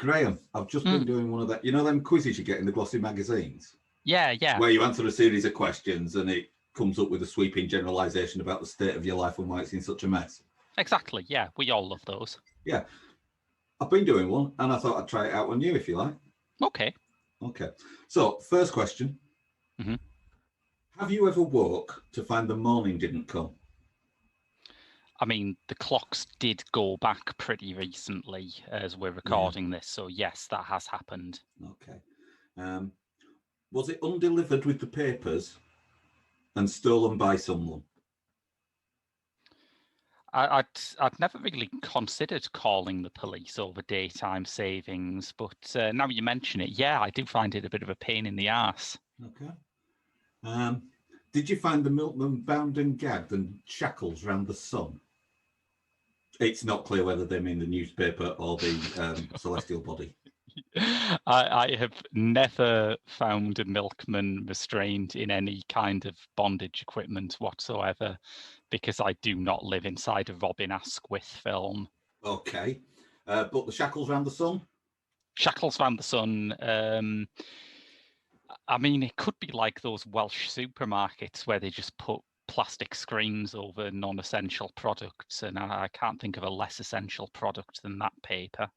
Graham, I've just been doing one of that. You know them quizzes you get in the glossy magazines? Yeah. Where you answer a series of questions and it comes up with a sweeping generalisation about the state of your life and why it's in such a mess. Exactly, yeah. We all love those. Yeah. I've been doing one and I thought I'd try it out on you if you like. Okay. So, first question. Mm-hmm. Have you ever woke to find the morning didn't come? I mean, the clocks did go back pretty recently as we're recording this, so yes, that has happened. Okay. Was it undelivered with the papers and stolen by someone? I'd never really considered calling the police over daytime savings, but now you mention it, yeah, I do find it a bit of a pain in the arse. Okay. Did you find the milkman bound and gagged and shackles round the sun? It's not clear whether they mean the newspaper or the celestial body. I have never found a milkman restrained in any kind of bondage equipment whatsoever, because I do not live inside a Robin Asquith film. Okay. But the shackles round the sun? Shackles round the sun. I mean, it could be like those Welsh supermarkets where they just put plastic screens over non-essential products, and I can't think of a less essential product than that paper.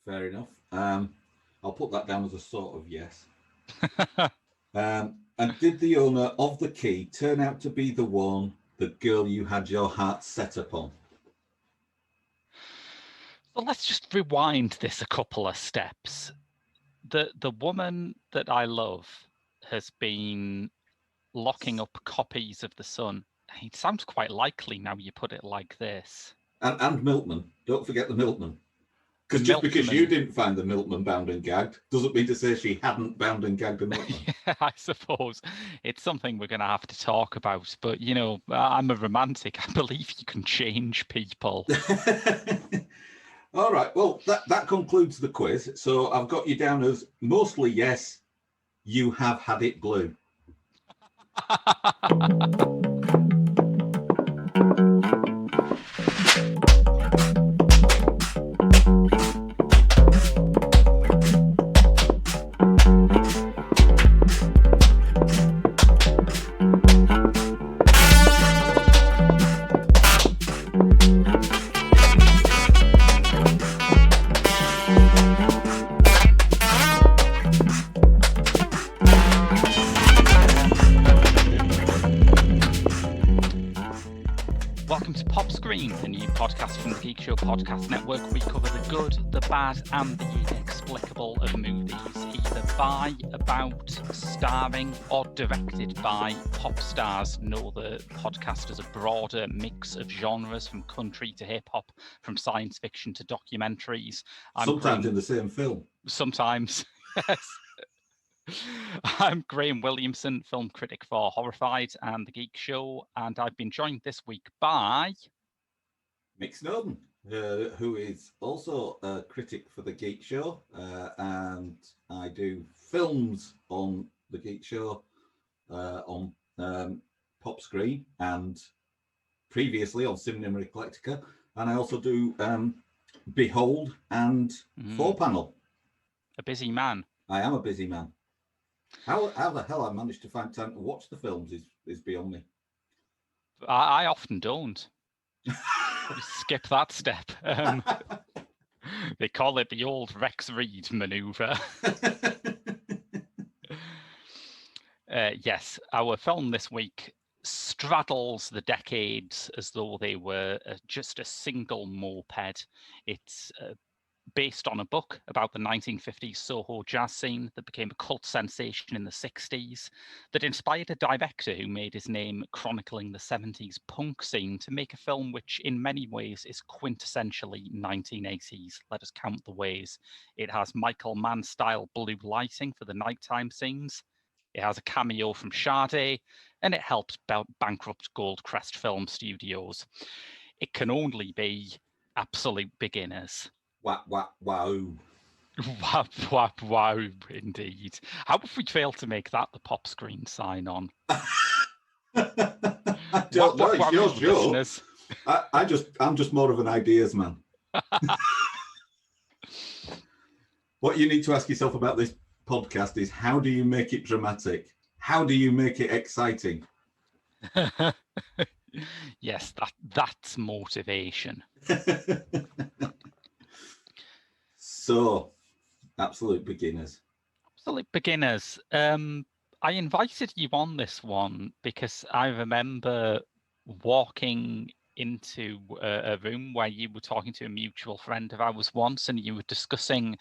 Fair enough. I'll put that down as a sort of yes. And did the owner of the key turn out to be the girl you had your heart set upon? So let's just rewind this a couple of steps. The woman that I love has been locking up copies of The Sun. It sounds quite likely now you put it like this. And milkman. Don't forget the milkman. Because just because you didn't find the milkman bound and gagged doesn't mean to say she hadn't bound and gagged a milkman. Yeah, I suppose it's something we're going to have to talk about. But, you know, I'm a romantic. I believe you can change people. All right. Well, that concludes the quiz. So I've got you down as mostly yes, you have had it blue. Podcast from the Geek Show Podcast Network. We cover the good, the bad, and the inexplicable of movies, either by, about, starring, or directed by pop stars. No, the podcast is a broader mix of genres, from country to hip hop, from science fiction to documentaries. Sometimes in the same film. Sometimes, yes. I'm Graham Williamson, film critic for Horrified and The Geek Show, and I've been joined this week by Mick Snowden, who is also a critic for The Geek Show, and I do films on The Geek Show on Pop Screen and previously on Cinema Eclectica, and I also do Behold and 4Panel. A busy man. I am a busy man. How the hell I managed to find time to watch the films is beyond me. I often don't. Skip that step. They call it the old Rex Reed maneuver. Yes, our film this week straddles the decades as though they were just a single moped. It's based on a book about the 1950s Soho jazz scene that became a cult sensation in the 60s, that inspired a director who made his name chronicling the 70s punk scene to make a film which in many ways is quintessentially 1980s. Let us count the ways. It has Michael Mann-style blue lighting for the nighttime scenes. It has a cameo from Sade, and it helps bankrupt Goldcrest Film Studios. It can only be absolute beginners. Wow. Wow, indeed. How have we failed to make that the pop screen sign on? I don't know, it's your show. I'm just more of an ideas man. What you need to ask yourself about this podcast is, how do you make it dramatic? How do you make it exciting? Yes, that's motivation. So, absolute beginners. Absolute beginners. I invited you on this one because I remember walking into a room where you were talking to a mutual friend of ours once, and you were discussing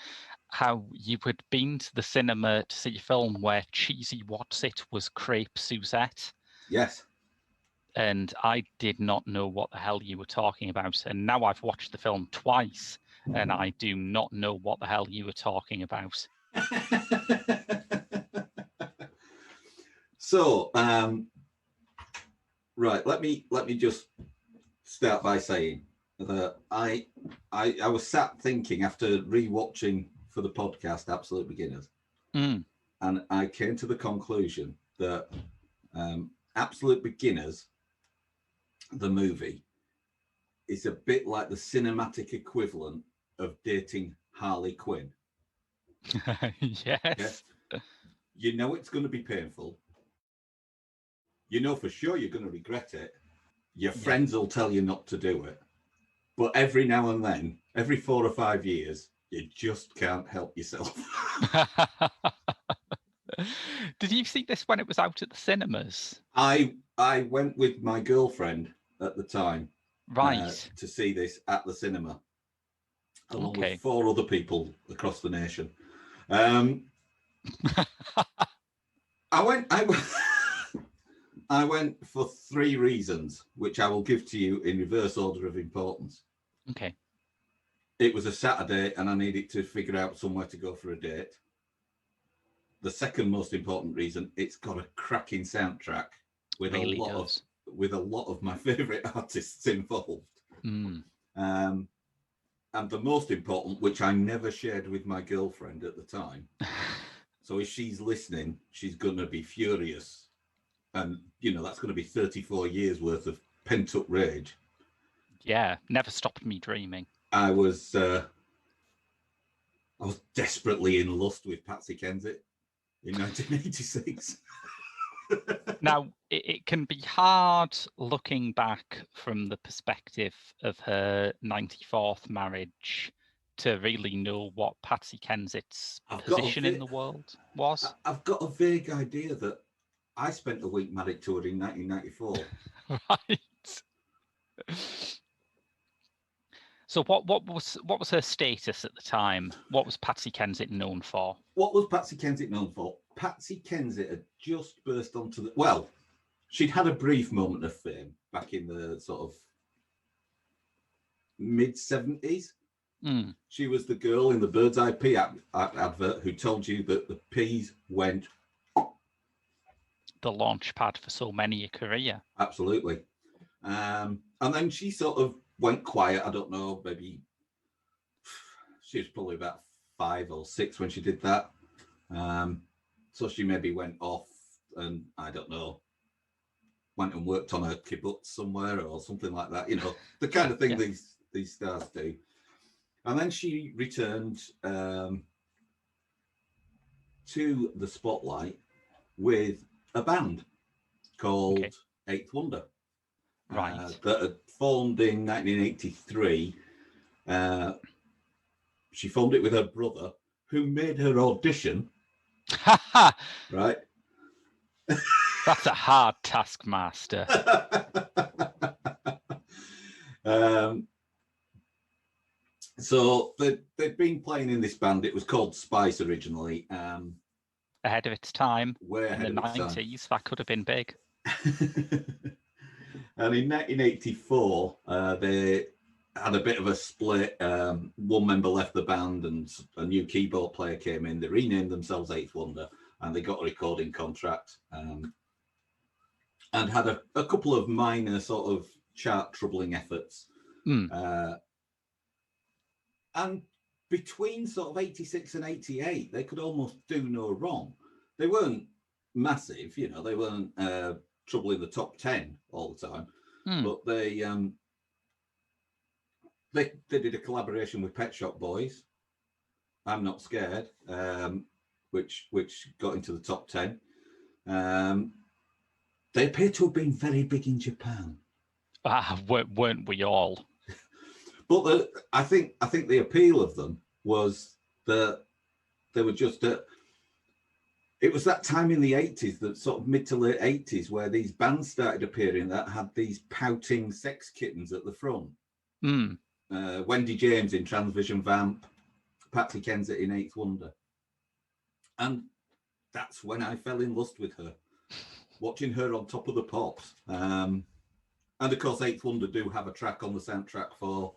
how you had been to the cinema to see a film where Cheesy What's-It was Crepe Suzette. Yes. And I did not know what the hell you were talking about. And now I've watched the film twice, and I do not know what the hell you were talking about. So, right, let me just start by saying that I was sat thinking after rewatching for the podcast Absolute Beginners, and I came to the conclusion that Absolute Beginners, the movie, is a bit like the cinematic equivalent of dating Harley Quinn. Yes. Yeah? You know it's going to be painful. You know for sure you're going to regret it. Your friends will tell you not to do it. But every now and then, every 4 or 5 years, you just can't help yourself. Did you see this when it was out at the cinemas? I went with my girlfriend at the time, right, to see this at the cinema, along okay. with 4 other people across the nation. I went for 3 reasons, which I will give to you in reverse order of importance. Okay. It was a Saturday and I needed to figure out somewhere to go for a date. The second most important reason, it's got a cracking soundtrack with really a lot of my favorite artists involved. And the most important, which I never shared with my girlfriend at the time. So if she's listening, she's going to be furious. And, you know, that's going to be 34 years worth of pent up rage. Yeah, never stopped me dreaming. I was desperately in lust with Patsy Kensit in 1986. Now, it can be hard looking back from the perspective of her 94th marriage to really know what Patsy Kensit's position in the world was. I've got a vague idea that I spent a week married to her in 1994. Right. So what was her status at the time? What was Patsy Kensit known for? What was Patsy Kensit known for? Patsy Kensit had just burst onto the... Well, she'd had a brief moment of fame back in the sort of mid-70s. She was the girl in the Bird's Eye Pea advert who told you that the peas went... The launch pad for so many a career. Absolutely. And then she sort of went quiet. I don't know, maybe she was probably about 5 or 6 when she did that. So she maybe went off and, I don't know, went and worked on a kibbutz somewhere or something like that. You know, the kind of thing these stars do. And then she returned to the spotlight with a band called Eighth Wonder. Right. That had formed in 1983. She formed it with her brother, who made her audition. Right. That's a hard taskmaster. So they'd been playing in this band. It was called Spice originally. Ahead of its time. Way ahead in the of its 90s, that could have been big. And in 1984, they had a bit of a split. One member left the band and a new keyboard player came in. They renamed themselves Eighth Wonder and they got a recording contract and had a couple of minor sort of chart troubling efforts. And between sort of 86 and 88, they could almost do no wrong. They weren't massive, you know, they weren't trouble in the top 10 all the time, but they did a collaboration with Pet Shop Boys, I'm Not Scared, which got into the top 10. They appear to have been very big in Japan. Weren't we all? But I think the appeal of them was that they were just it was that time in the 80s, that sort of mid to late 80s, where these bands started appearing that had these pouting sex kittens at the front. Wendy James in Transvision Vamp, Patsy Kensit in Eighth Wonder. And that's when I fell in lust with her, watching her on Top of the Pops. And of course, Eighth Wonder do have a track on the soundtrack for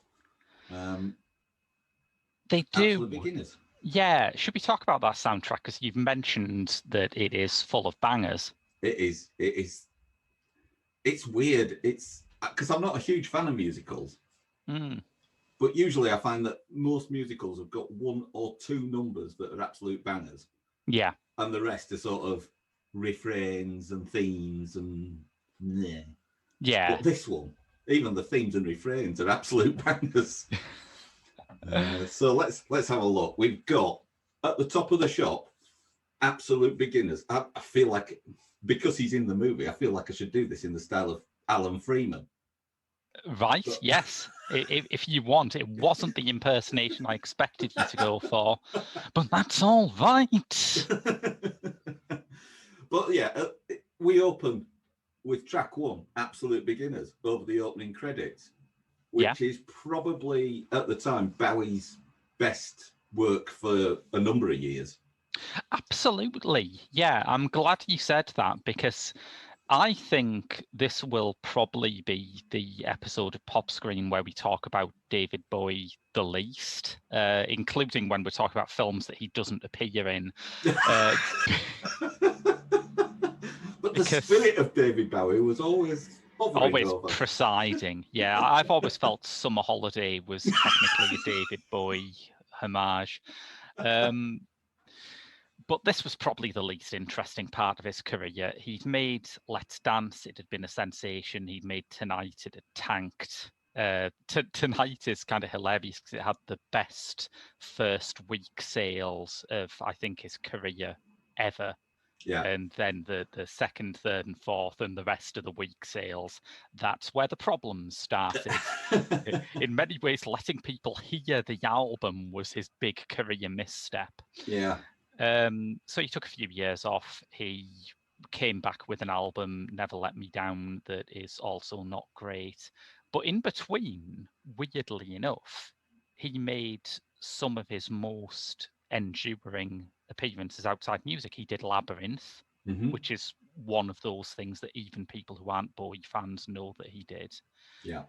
they do. Absolute Beginners. Yeah, should we talk about that soundtrack? Because you've mentioned that it is full of bangers. It is. It's weird. It's because I'm not a huge fan of musicals. But usually I find that most musicals have got one or two numbers that are absolute bangers. Yeah. And the rest are sort of refrains and themes and yeah. But this one, even the themes and refrains are absolute bangers. So let's have a look. We've got at the top of the shop, Absolute Beginners. I feel like, because he's in the movie, I feel like I should do this in the style of Alan Freeman. Right, but... yes. If you want, it wasn't the impersonation I expected you to go for, but that's all right. But yeah, we open with track 1, Absolute Beginners, over the opening credits, which is probably, at the time, Bowie's best work for a number of years. Absolutely. Yeah, I'm glad you said that, because I think this will probably be the episode of Pop Screen where we talk about David Bowie the least, including when we're talking about films that he doesn't appear in. But the spirit of David Bowie was always presiding. Yeah, I've always felt Summer Holiday was technically a David Bowie homage. But this was probably the least interesting part of his career. He'd made Let's Dance, it had been a sensation. He'd made Tonight, it had tanked. Tonight is kind of hilarious because it had the best first week sales of, I think, his career ever. Yeah. And then the second, third, and fourth, and the rest of the week sales, that's where the problems started. In many ways, letting people hear the album was his big career misstep. Yeah. So he took a few years off. He came back with an album, Never Let Me Down, that is also not great. But in between, weirdly enough, he made some of his most enduring appearances outside music. He did Labyrinth, which is one of those things that even people who aren't Bowie fans know that he did. Yeah.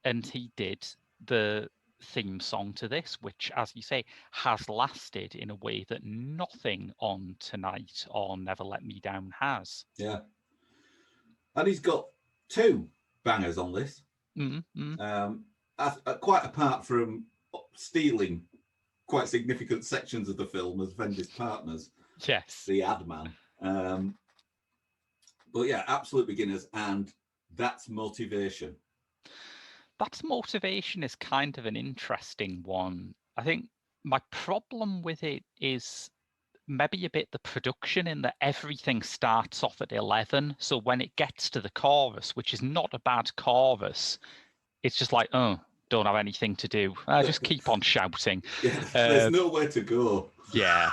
And he did the theme song to this, which, as you say, has lasted in a way that nothing on Tonight or Never Let Me Down has. Yeah. And he's got 2 bangers on this. Quite apart from stealing quite significant sections of the film as Vendi's partners. Yes. The Ad Man. But yeah, Absolute Beginners, and That's Motivation. That's Motivation is kind of an interesting one. I think my problem with it is maybe a bit the production, in that everything starts off at 11. So when it gets to the chorus, which is not a bad chorus, it's just like, oh, don't have anything to do. Just keep on shouting. Yeah, there's nowhere to go. Yeah.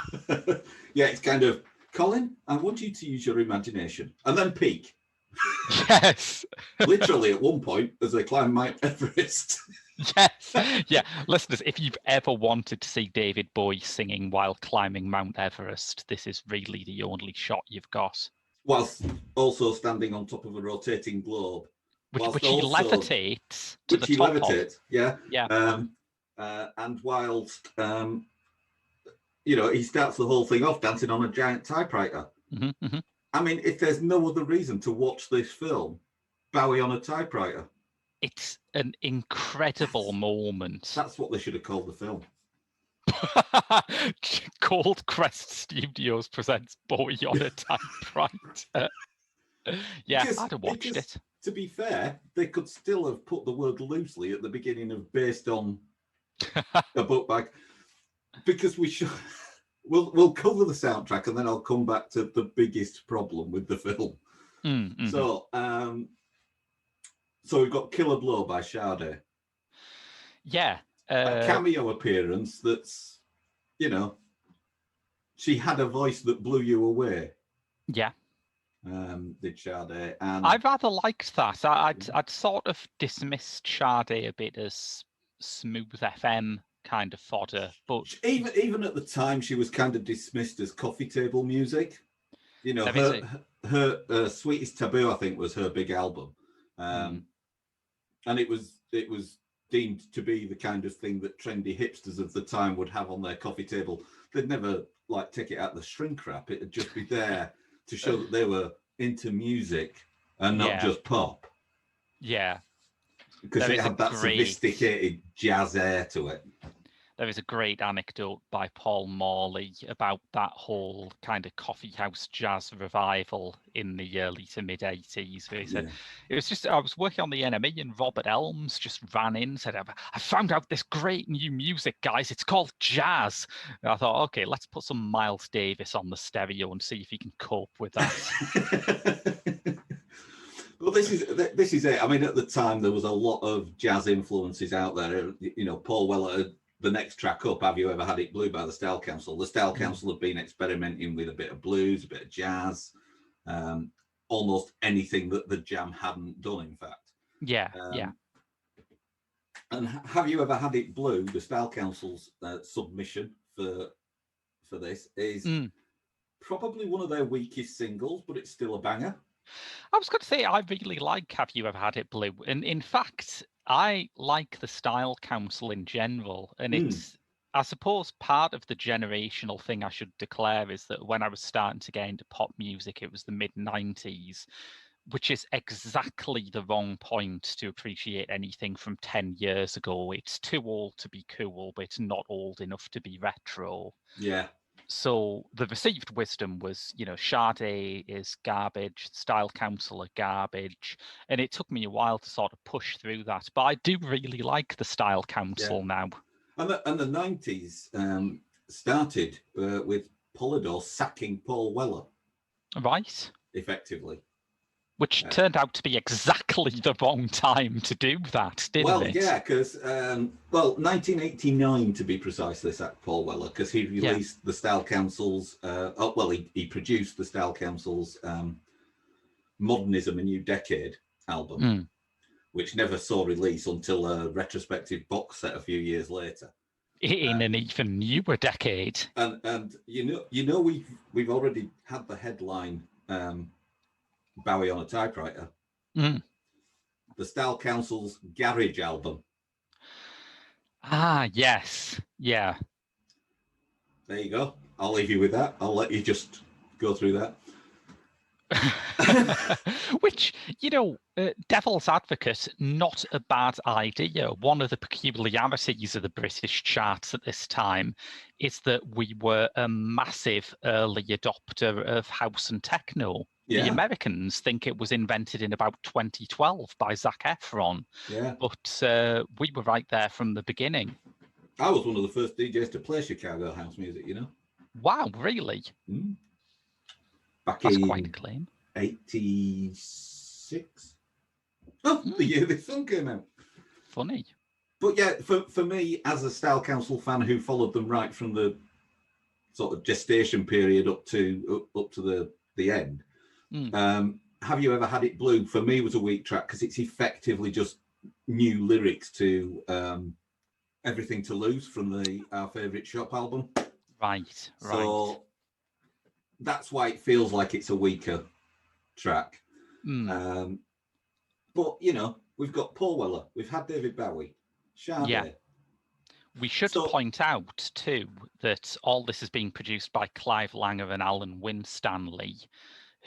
Yeah, it's kind of, Colin, I want you to use your imagination. And then peak. Yes. Literally at one point as they climb Mount Everest. Yes. Yeah. Listeners, if you've ever wanted to see David Bowie singing while climbing Mount Everest, this is really the only shot you've got. Whilst also standing on top of a rotating globe. Which he levitates to the top of. Which he levitates, yeah. Yeah. And whilst, he starts the whole thing off dancing on a giant typewriter. I mean, if there's no other reason to watch this film, Bowie on a typewriter. It's an incredible moment. That's what they should have called the film. Gold Crest Studios presents Bowie on a typewriter. Yeah, I'd have watched it. To be fair, they could still have put the word loosely at the beginning of based on a book by... because we should. We'll cover the soundtrack, and then I'll come back to the biggest problem with the film. Mm-hmm. So we've got Killer Blow by Sade. Yeah. A cameo appearance that's, she had a voice that blew you away. Yeah. Did Sade. And I rather liked that. I'd sort of dismissed Sade a bit as smooth FM kind of fodder, but even at the time, she was kind of dismissed as coffee table music. Her Sweetest Taboo, I think, was her big album, and it was deemed to be the kind of thing that trendy hipsters of the time would have on their coffee table. They'd never take it out the shrink wrap. It'd just be there to show that they were into music and not just pop. Yeah, because it had that sophisticated jazz air to it. There is a great anecdote by Paul Morley about that whole kind of coffee house jazz revival in the early to mid 80s, where he said, it was just, I was working on the NME and Robert Elms just ran in and said, I found out this great new music, guys. It's called jazz. And I thought, okay, let's put some Miles Davis on the stereo and see if he can cope with that. Well, this is it. I mean, at the time, there was a lot of jazz influences out there. Paul Weller, the next track up, Have You Ever Had It Blue by the Style Council. The Style Council have been experimenting with a bit of blues, a bit of jazz, almost anything that the Jam hadn't done, in fact. Yeah. And Have You Ever Had It Blue, the Style Council's submission for this, is probably one of their weakest singles, but it's still a banger. I was going to say, I really like Have You Ever Had It Blue? And in fact, I like the Style Council in general. And it's, I suppose, part of the generational thing I should declare is that when I was starting to get into pop music, it was the mid-90s, which is exactly the wrong point to appreciate anything from 10 years ago. It's too old to be cool, but it's not old enough to be retro. Yeah. So the received wisdom was, Sade is garbage, Style Council are garbage. And it took me a while to sort of push through that. But I do really like the Style Council now. And the 90s started with Polydor sacking Paul Weller. Right. Effectively. Which turned out to be exactly the wrong time to do that, didn't it? Well, yeah, because, 1989 to be precise, they sacked Paul Weller, because he released the Style Council's, he produced the Style Council's Modernism, A New Decade album, which never saw release until a retrospective box set a few years later. In an even newer decade. And we've already had the headline, Bowie on a Typewriter. The Style Council's Garage album. Ah, yes. Yeah. There you go. I'll leave you with that. I'll let you just go through that. Which, devil's advocate, not a bad idea. One of the peculiarities of the British charts at this time is that we were a massive early adopter of house and techno. Yeah. The Americans think it was invented in about 2012 by Zac Efron. Yeah. But we were right there from the beginning. I was one of the first DJs to play Chicago house music, Wow, really? That's quite a claim. 86. Oh, the year this song came out. Funny. But yeah, for me, as a Style Council fan who followed them right from the sort of gestation period up to the end, Have You Ever Had It Blue, for me, was a weak track because it's effectively just new lyrics to Everything to Lose from Our Favourite Shop album. Right. So that's why it feels like it's a weaker track. But, we've got Paul Weller, we've had David Bowie, Sade. Yeah. We should point out, too, that all this is being produced by Clive Langer and Alan Winstanley,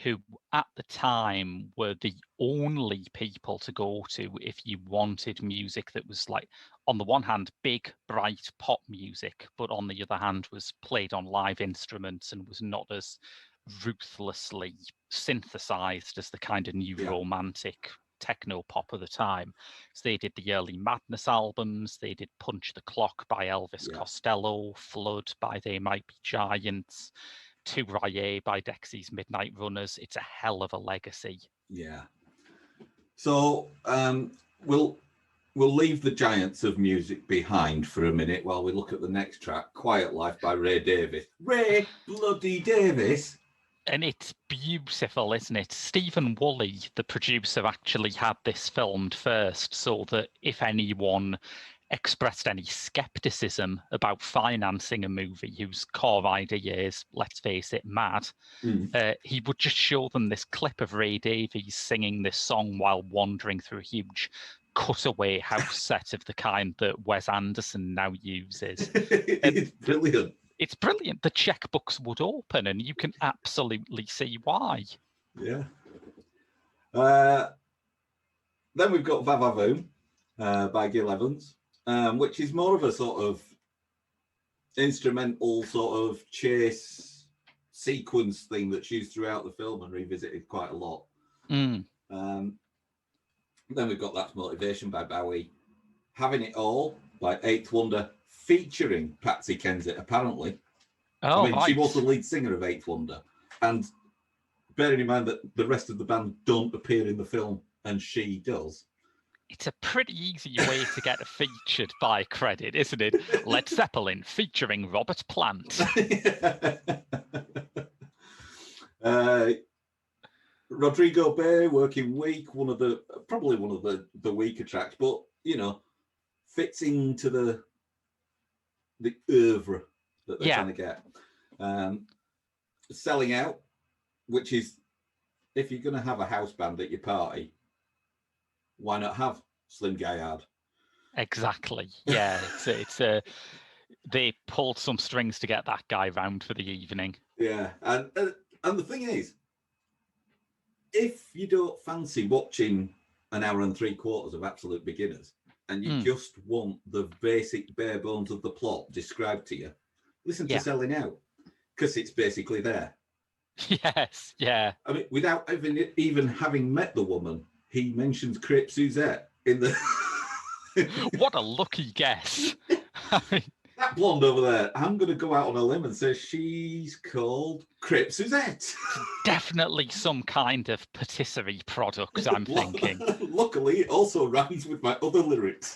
who at the time were the only people to go to if you wanted music that was on the one hand, big, bright pop music, but on the other hand was played on live instruments and was not as ruthlessly synthesized as the kind of new romantic techno pop of the time. So they did the early Madness albums, they did Punch the Clock by Elvis Costello, Flood by They Might Be Giants, Tu Raye by Dexy's Midnight Runners. It's a hell of a legacy. Yeah. So we'll leave the giants of music behind for a minute while we look at the next track, Quiet Life by Ray Davies. Ray bloody Davies! And it's beautiful, isn't it? Stephen Woolley, the producer, actually had this filmed first so that if anyone expressed any skepticism about financing a movie whose core idea is, let's face it, mad, he would just show them this clip of Ray Davies singing this song while wandering through a huge cutaway house set of the kind that Wes Anderson now uses. It's brilliant. It's brilliant. The checkbooks would open, and you can absolutely see why. Yeah. Then we've got Vavavoom by Gil Evans, which is more of a sort of instrumental sort of chase sequence thing that's used throughout the film and revisited quite a lot. Then we've got That's Motivation by Bowie, Having It All by Eighth Wonder, featuring Patsy Kensit, apparently. Oh, I mean, she was the lead singer of Eighth Wonder. And bearing in mind that the rest of the band don't appear in the film, and she does. It's a pretty easy way to get a featured by credit, isn't it? Led Zeppelin featuring Robert Plant. Rodrigo Bay, Working Week, probably one of the weaker tracks, but fits into the oeuvre that they're trying to get. Selling Out, which is, if you're going to have a house band at your party, why not have Slim Gaillard? Exactly. Yeah, they pulled some strings to get that guy round for the evening. Yeah, and the thing is, if you don't fancy watching an hour and 3/4 of Absolute Beginners, and you just want the basic bare bones of the plot described to you, listen to Selling Out, because it's basically there. Yes, yeah. I mean, without even having met the woman, he mentions Crepe Suzette in the... What a lucky guess. I mean... That blonde over there, I'm going to go out on a limb and say she's called Crepe Suzette. Definitely some kind of patisserie product, I'm thinking. Luckily, it also rhymes with my other lyrics.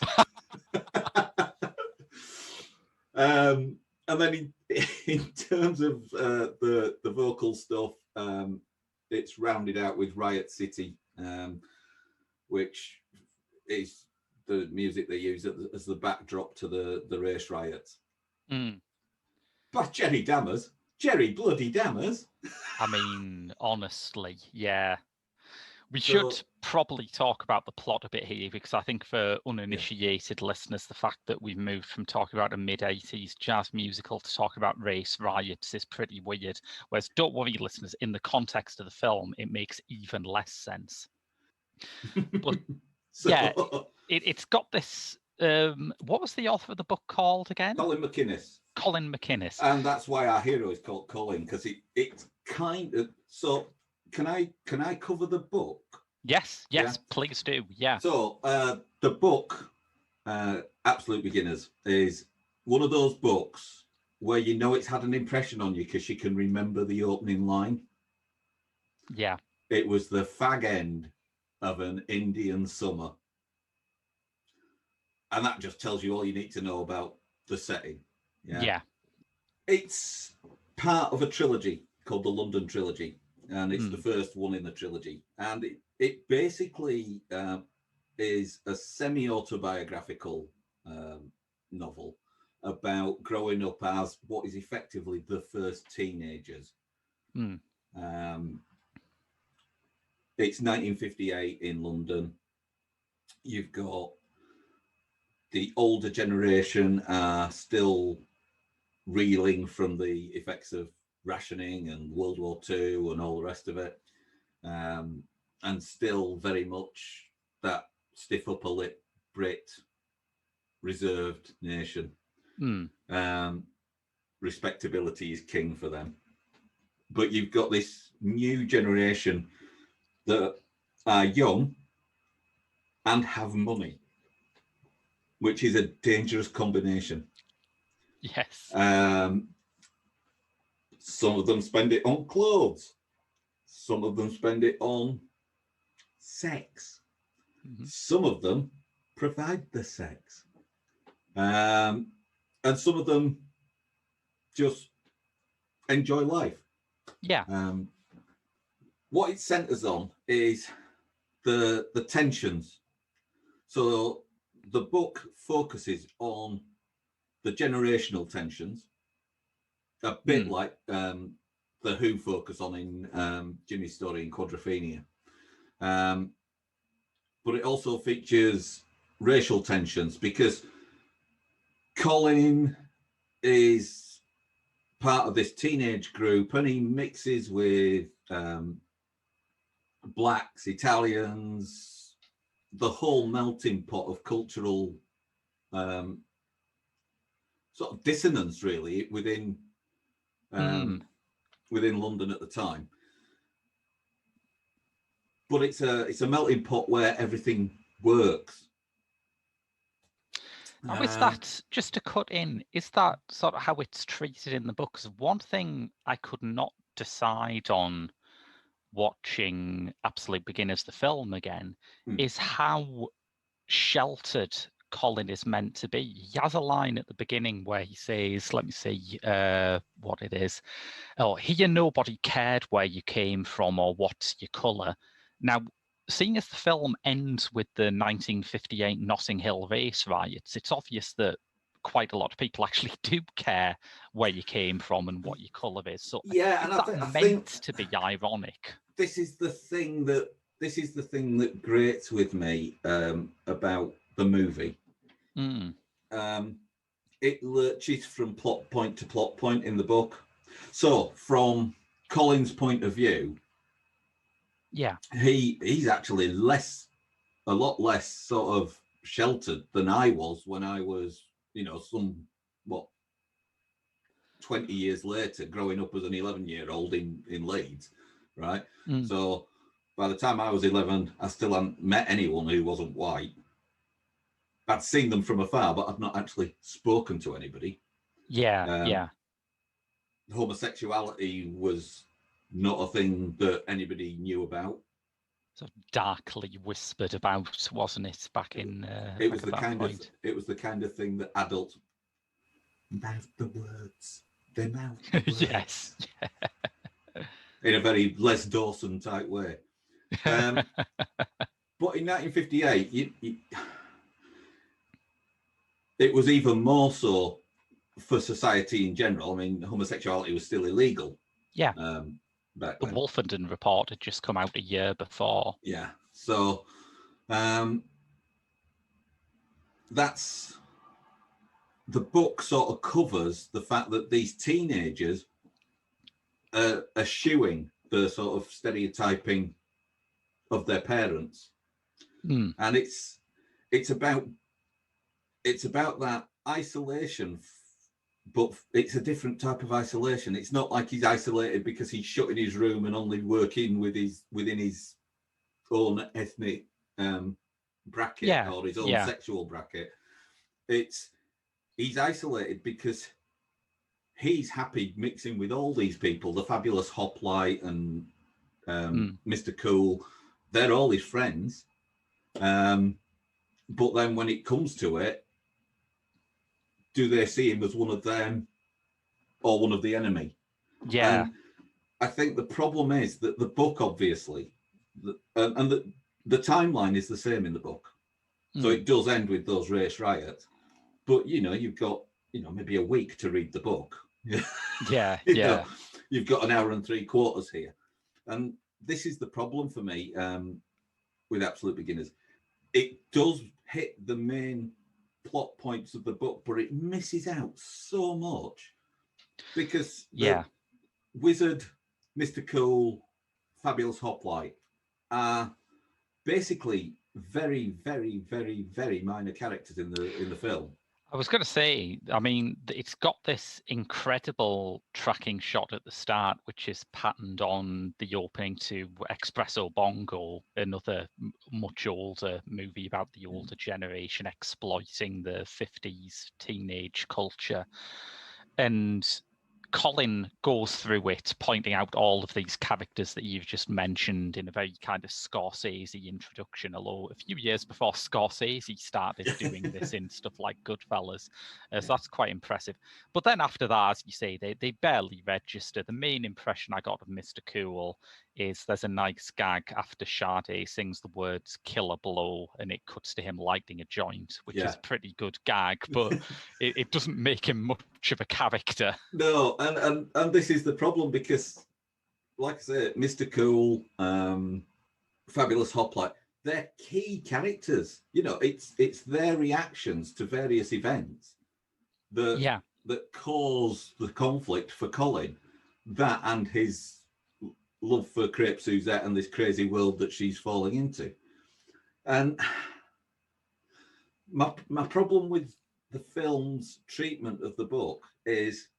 And then in terms of the vocal stuff, it's rounded out with Riot City, which is the music they use as the backdrop to the race riots. But Jerry Dammers, Jerry bloody Dammers. I mean, honestly, yeah. We should probably talk about the plot a bit here, because I think for uninitiated listeners, the fact that we've moved from talking about a mid-80s jazz musical to talk about race riots is pretty weird. Whereas, don't worry, listeners, in the context of the film, it makes even less sense. But it's got this... what was the author of the book called again? Colin McInnes. Colin McInnes. And that's why our hero is called Colin, because it's kind of... So can I cover the book? Yes, please do. Yeah. So the book, Absolute Beginners, is one of those books where it's had an impression on you because you can remember the opening line. Yeah. It was the fag end of an Indian summer. And that just tells you all you need to know about the setting. Yeah. It's part of a trilogy called the London Trilogy, and it's the first one in the trilogy. And it basically is a semi-autobiographical novel about growing up as what is effectively the first teenagers. It's 1958 in London. You've got the older generation are still reeling from the effects of rationing and World War II and all the rest of it, and still very much that stiff upper lip Brit reserved nation. Respectability is king for them. But you've got this new generation that are young, and have money, which is a dangerous combination. Yes. Some of them spend it on clothes. Some of them spend it on sex. Mhm. Some of them provide the sex. And some of them just enjoy life. Yeah. What it centers on is the tensions. So the book focuses on the generational tensions, a bit like the Who focus on in Jimmy's story in Quadrophenia. But it also features racial tensions because Colin is part of this teenage group and he mixes with blacks, Italians, the whole melting pot of cultural sort of dissonance, really, within London at the time. But it's a melting pot where everything works. Oh, is that, just to cut in, is that sort of how it's treated in the book? Because one thing I could not decide on watching Absolute Beginners, the film again, is how sheltered Colin is meant to be. He has a line at the beginning where he says, let me see what it is. Oh, here nobody cared where you came from or what's your colour. Now, seeing as the film ends with the 1958 Notting Hill race riots, it's obvious that quite a lot of people actually do care where you came from and what your colour is. So yeah, is and that meant to be ironic? This is the thing that grates with me about the movie. It lurches from plot point to plot point in the book. So from Colin's point of view, yeah, he's actually a lot less sort of sheltered than I was when I was, 20 years later, growing up as an 11-year-old in Leeds, right? So by the time I was 11, I still hadn't met anyone who wasn't white. I'd seen them from afar, but I'd not actually spoken to anybody. Yeah. Homosexuality was not a thing that anybody knew about. Sort of darkly whispered about, wasn't it, back in it was back the at that kind point? it was the kind of thing that adults mouth the words. They mouth the words. Yes. In a very Les Dawson type way. But in 1958, it was even more so for society in general. I mean, homosexuality was still illegal. Yeah. Back the then. Wolfenden report had just come out a year before. Yeah. So that's the book sort of covers the fact that these teenagers are eschewing the sort of stereotyping of their parents. And it's about that isolation, but it's a different type of isolation. It's not like he's isolated because he's shut in his room and only working within his own ethnic bracket or his own sexual bracket. He's isolated because he's happy mixing with all these people, the fabulous Hoplite and Mr. Cool. They're all his friends. But then when it comes to it, do they see him as one of them or one of the enemy? Yeah. And I think the problem is that the book, obviously, and the timeline is the same in the book. So it does end with those race riots. But, you've got, maybe a week to read the book. Yeah. You've got an hour and 3/4 here. And this is the problem for me with Absolute Beginners. It does hit the main plot points of the book, but it misses out so much because the Wizard, Mr. Cool, Fabulous Hoplite are basically very, very, very, very minor characters in the film. I was going to say, I mean, it's got this incredible tracking shot at the start, which is patterned on the opening to Espresso Bongo, another much older movie about the older generation exploiting the 50s teenage culture. And Colin goes through it, pointing out all of these characters that you've just mentioned in a very kind of Scorsese introduction, although a few years before Scorsese started doing this in stuff like Goodfellas. So that's quite impressive. But then after that, as you say, they barely register. The main impression I got of Mr. Cool is there's a nice gag after Sade sings the words "kill a blow" and it cuts to him lighting a joint, which is a pretty good gag, but it doesn't make him much of a character. No, and this is the problem, because, like I say, Mr. Cool, Fabulous Hoplite, they're key characters. You know, it's their reactions to various events that cause the conflict for Colin, that and his love for Crepe Suzette and this crazy world that she's falling into. And my problem with the film's treatment of the book is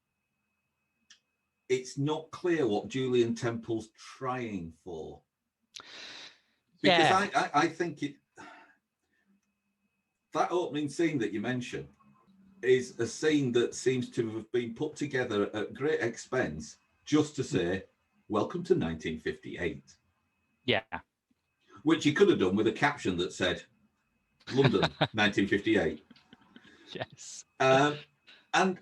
it's not clear what Julian Temple's trying for. Because I think that opening scene that you mentioned is a scene that seems to have been put together at great expense just to say, welcome to 1958. Yeah. Which you could have done with a caption that said, London, 1958. Yes. And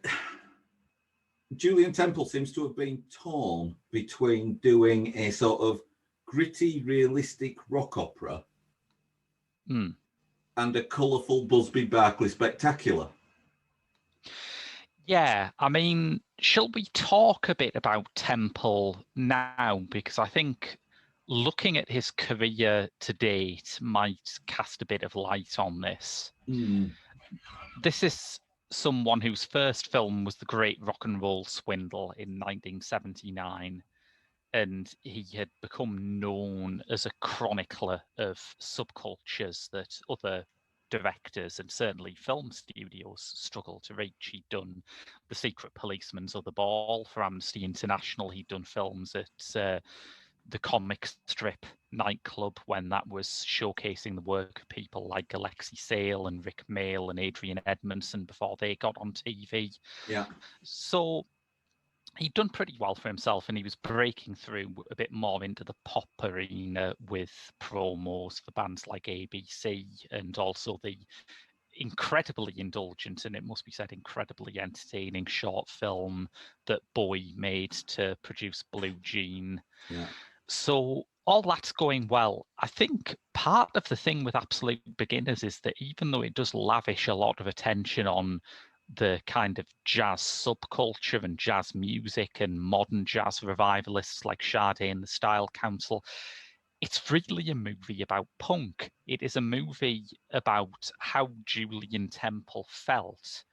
Julian Temple seems to have been torn between doing a sort of gritty, realistic rock opera and a colourful Busby Berkeley spectacular. Yeah, I mean, shall we talk a bit about Temple now? Because I think looking at his career to date might cast a bit of light on this. This is someone whose first film was The Great Rock and Roll Swindle in 1979, and he had become known as a chronicler of subcultures that other directors and certainly film studios struggle to reach. He'd done The Secret Policeman's Other Ball for Amnesty International. He'd done films at the comic strip nightclub when that was showcasing the work of people like Alexei Sale and Rick Mail and Adrian Edmondson before they got on TV. Yeah. So he'd done pretty well for himself, and he was breaking through a bit more into the pop arena with promos for bands like ABC, and also the incredibly indulgent, and it must be said incredibly entertaining short film that Bowie made to produce Blue Jean. Yeah. So all that's going well. I think part of the thing with Absolute Beginners is that even though it does lavish a lot of attention on the kind of jazz subculture and jazz music and modern jazz revivalists like Sade and the Style Council, it's really a movie about punk. It is a movie about how Julian Temple felt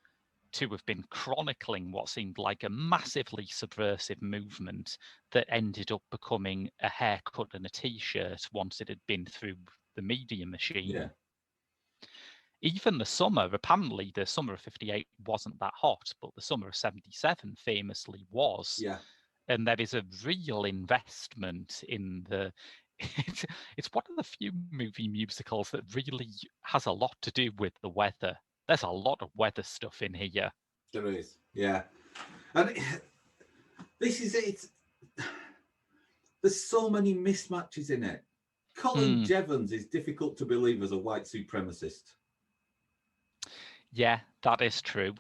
to have been chronicling what seemed like a massively subversive movement that ended up becoming a haircut and a t-shirt once it had been through the media machine. Yeah. Even the summer, apparently the summer of 58 wasn't that hot, but the summer of 77 famously was. Yeah. And there is a real investment in the... It's one of the few movie musicals that really has a lot to do with the weather. There's a lot of weather stuff in here. There is, yeah. And this is it. There's so many mismatches in it. Colin Jevons is difficult to believe as a white supremacist. Yeah, that is true.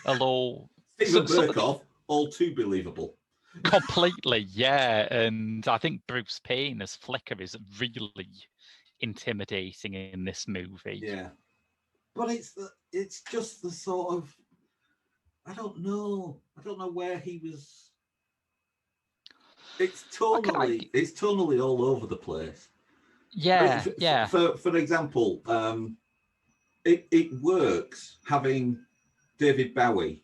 Although Stephen Burkoff, all too believable. Completely, yeah. And I think Bruce Payne as Flicker is really intimidating in this movie. Yeah. But it's just the sort of, I don't know where he was. It's tonally all over the place. Yeah, yeah. For example, it works having David Bowie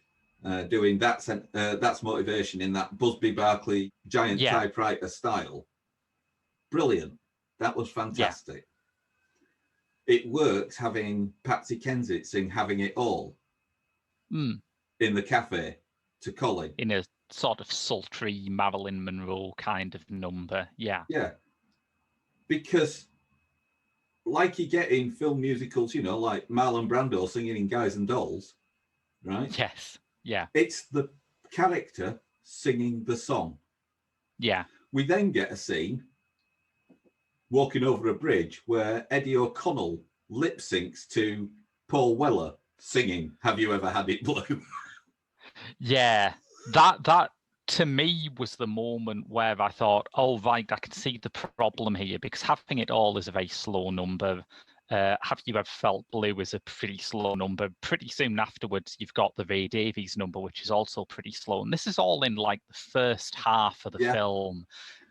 doing that's motivation in that Busby Berkeley giant typewriter style. Brilliant. That was fantastic. Yeah. It works having Patsy Kensit sing Having It All. Mm. in the cafe to Colin. In a sort of sultry Marilyn Monroe kind of number. Yeah. Yeah. Because like you get in film musicals, you know, like Marlon Brando singing in Guys and Dolls, right? Yes. Yeah. It's the character singing the song. Yeah. We then get a scene walking over a bridge where Eddie O'Connell lip syncs to Paul Weller singing Have You Ever Had It Blue? Yeah. That to me was the moment where I thought, oh right, I can see the problem here, because having it all is a very slow number. Have You Ever Felt Blue is a pretty slow number. Pretty soon afterwards, you've got the Ray Davies number, which is also pretty slow. And this is all in like the first half of the Yeah. film.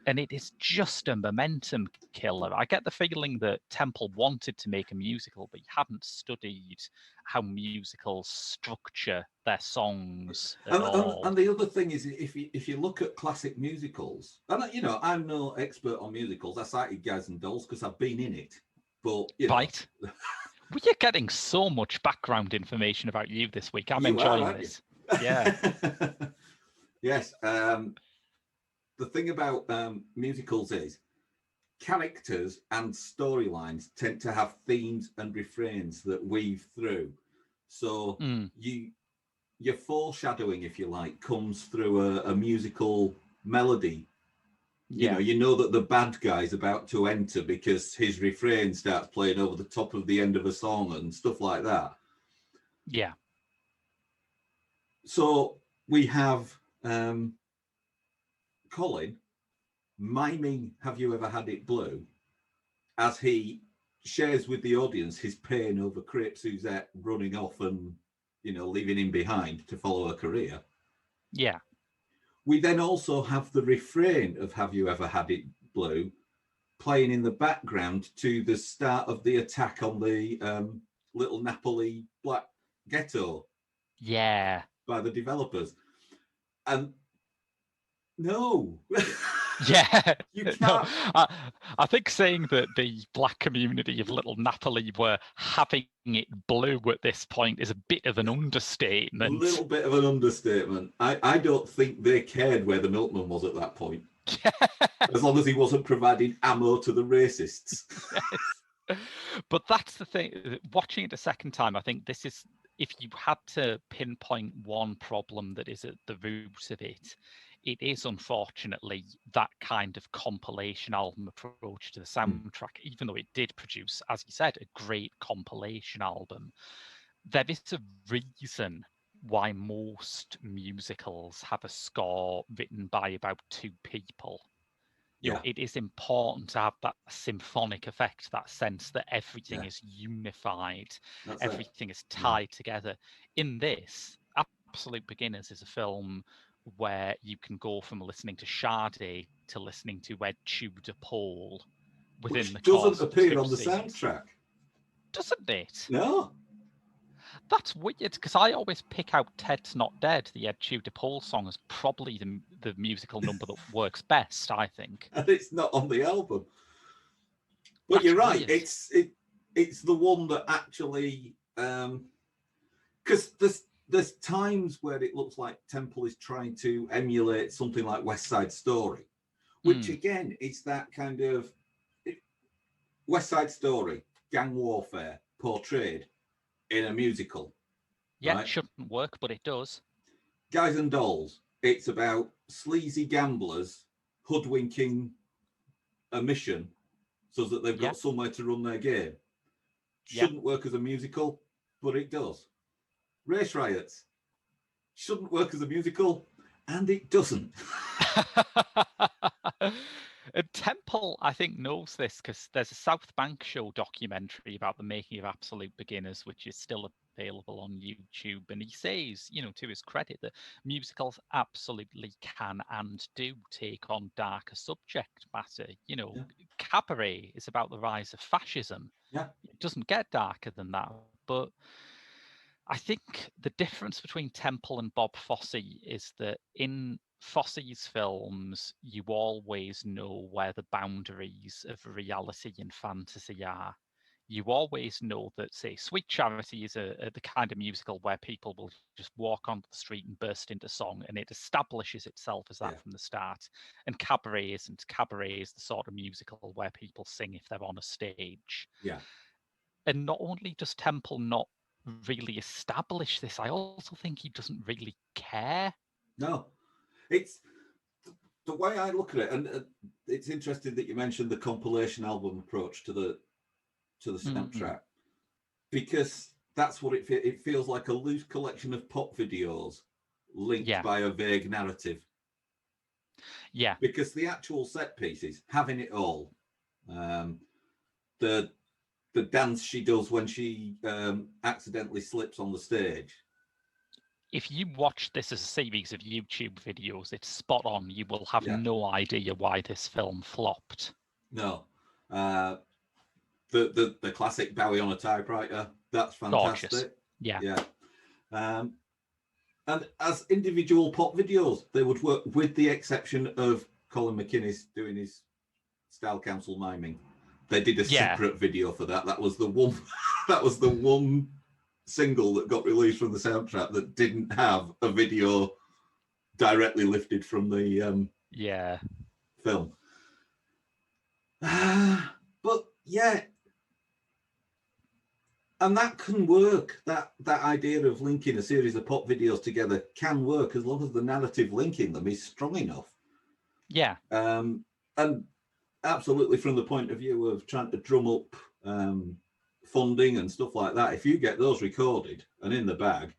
And it is just a momentum killer. I get the feeling that Temple wanted to make a musical, but he hadn't studied how musicals structure their songs at all. And the other thing is, if you look at classic musicals, and you know, I'm no expert on musicals. I cited Guys and Dolls because I've been in it, but you know, Right. We are getting so much background information about you this week. I'm enjoying this. Yeah. Yes. The thing about musicals is characters and storylines tend to have themes and refrains that weave through. So your foreshadowing, if you like, comes through a musical melody. You know that the bad guy's about to enter because his refrain starts playing over the top of the end of a song and stuff like that. Yeah. So we have Colin miming Have You Ever Had It Blue as he shares with the audience his pain over Crepe Suzette running off and, you know, leaving him behind to follow a career. Yeah. We then also have the refrain of Have You Ever Had It Blue playing in the background to the start of the attack on the little Napoli black ghetto. Yeah. By the developers. And no. Yeah. You can't. No, I think saying that the black community of Little Napoli were having it blue at this point is a bit of an understatement. A little bit of an understatement. I don't think they cared where the milkman was at that point. As long as he wasn't providing ammo to the racists. Yes. But that's the thing. Watching it a second time, I think this is, if you had to pinpoint one problem that is at the root of it, it is unfortunately that kind of compilation album approach to the soundtrack, even though it did produce, as you said, a great compilation album. There is a reason why most musicals have a score written by about two people. You know, it is important to have that symphonic effect, that sense that everything is unified, everything is tied together. In this, Absolute Beginners is a film where you can go from listening to Sade to listening to Ed Tudor Pole within the course of 2 appear on the scenes. soundtrack. Doesn't it? No. That's weird, because I always pick out Ted's Not Dead, the Ed Tudor Pole song, as probably the musical number that works best, I think. And it's not on the album. But That's you're right. weird. It's the one that actually, because there's times where it looks like Temple is trying to emulate something like West Side Story, which again, it's that kind of West Side Story, gang warfare portrayed in a musical. Yeah, right? It shouldn't work, but it does. Guys and Dolls, it's about sleazy gamblers hoodwinking a mission so that they've got somewhere to run their game. Shouldn't work as a musical, but it does. Race Riots shouldn't work as a musical, and it doesn't. Temple, I think, knows this because there's a South Bank Show documentary about the making of Absolute Beginners, which is still available on YouTube. And he says, you know, to his credit, that musicals absolutely can and do take on darker subject matter. You know, Cabaret is about the rise of fascism. It doesn't get darker than that. But I think the difference between Temple and Bob Fosse is that in Fosse's films, you always know where the boundaries of reality and fantasy are. you always know that, say, Sweet Charity is the kind of musical where people will just walk onto the street and burst into song, and it establishes itself as that from the start. And Cabaret isn't. Cabaret is the sort of musical where people sing if they're on a stage. Yeah. And not only does Temple not really establish this, I also think he doesn't really care. No, it's the way I look at it, and it's interesting that you mentioned the compilation album approach to the soundtrack, because that's what it feels like, a loose collection of pop videos linked by a vague narrative. Yeah. Because the actual set pieces, having it all, the dance she does when she accidentally slips on the stage. If you watch this as a series of YouTube videos, it's spot on. You will have no idea why this film flopped. No. The classic Bowie on a typewriter, that's fantastic. Gorgeous. Yeah. And as individual pop videos, they would work, with the exception of Colin McInnes doing his Style Council miming. They did a separate video for that. That was the one. That was the one single that got released from the soundtrack that didn't have a video directly lifted from the film. But yeah, and that can work. That idea of linking a series of pop videos together can work as long as the narrative linking them is strong enough. Yeah. And absolutely, from the point of view of trying to drum up funding and stuff like that, if you get those recorded and in the bag,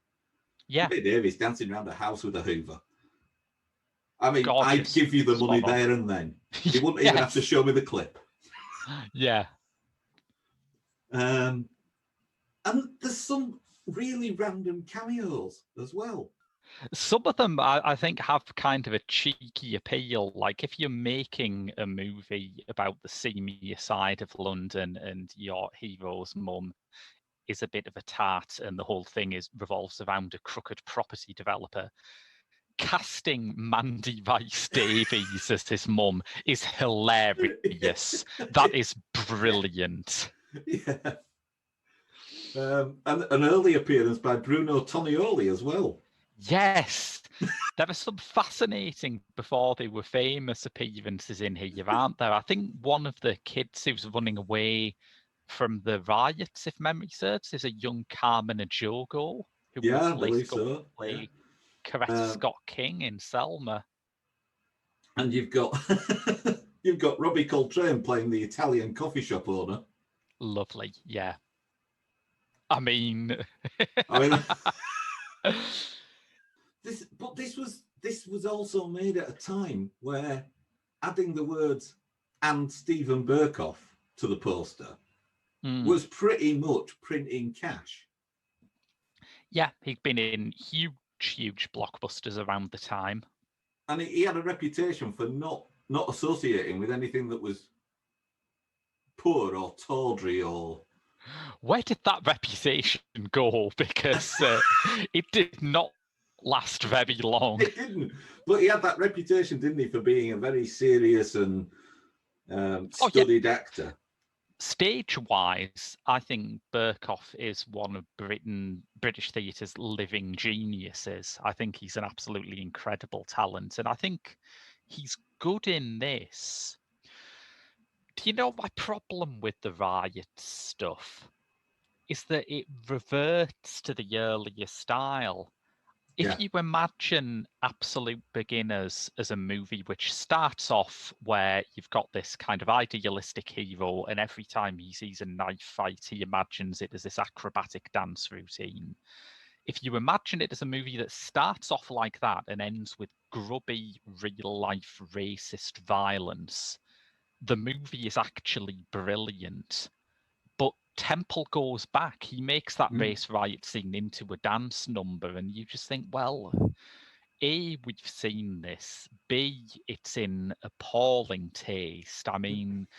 Mick Davis dancing around a house with a Hoover. I mean, I'd give you the money there and then. You wouldn't even have to show me the clip. Yeah. And there's some really random cameos as well. Some of them, I think, have kind of a cheeky appeal. Like if you're making a movie about the seamier side of London and your hero's mum is a bit of a tart and the whole thing revolves around a crooked property developer, casting Mandy Rice Davies as his mum is hilarious. That is brilliant. Yeah. And an early appearance by Bruno Tonioli as well. Yes, there are some fascinating before they were famous appearances in here, aren't there? I think one of the kids who's running away from the riots, if memory serves, is a young Carmen Ejogo who I will believe go so. play Coretta Scott King in Selma. And you've got Robbie Coltrane playing the Italian coffee shop owner. Lovely, yeah. I mean, this was also made at a time where adding the words "and Stephen Burkoff" to the poster was pretty much printing cash. Yeah, he'd been in huge blockbusters around the time, and he had a reputation for not associating with anything that was poor or tawdry or. Where did that reputation go? Because it did not last very long. It didn't, but he had that reputation, didn't he, for being a very serious and studied actor. Stage-wise, I think Burkoff is one of British theatre's living geniuses. I think he's an absolutely incredible talent, and I think he's good in this. Do you know my problem with the riot stuff is that it reverts to the earlier style. If you imagine Absolute Beginners as a movie which starts off where you've got this kind of idealistic hero, and every time he sees a knife fight, he imagines it as this acrobatic dance routine. If you imagine it as a movie that starts off like that and ends with grubby, real-life racist violence, the movie is actually brilliant. But Temple goes back. He makes that race riot scene into a dance number, and you just think, well, A, we've seen this. B, it's in appalling taste. I mean,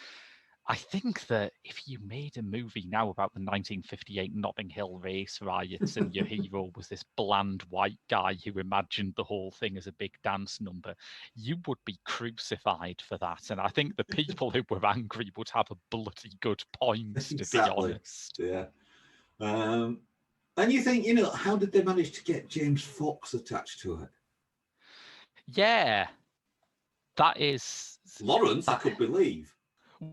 I think that if you made a movie now about the 1958 Notting Hill race riots and your hero was this bland white guy who imagined the whole thing as a big dance number, you would be crucified for that. And I think the people who were angry would have a bloody good point, to be honest. Yeah. And you think, how did they manage to get James Fox attached to it? Yeah. That is... Lawrence, I could believe.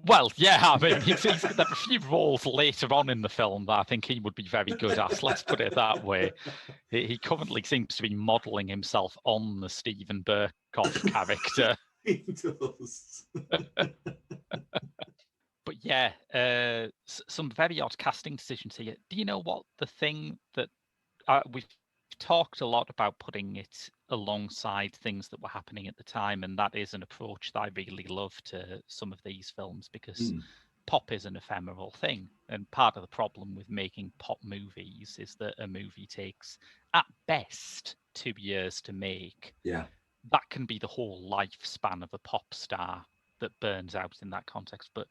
Well, yeah, I mean, there are a few roles later on in the film that I think he would be very good at. Let's put it that way. He currently seems to be modelling himself on the Stephen Burkoff character. He does. But yeah, some very odd casting decisions here. Do you know what the thing that we've talked a lot about putting it alongside things that were happening at the time, and that is an approach that I really love to some of these films, because pop is an ephemeral thing, and part of the problem with making pop movies is that a movie takes at best 2 years to make. Yeah, that can be the whole lifespan of a pop star that burns out in that context. But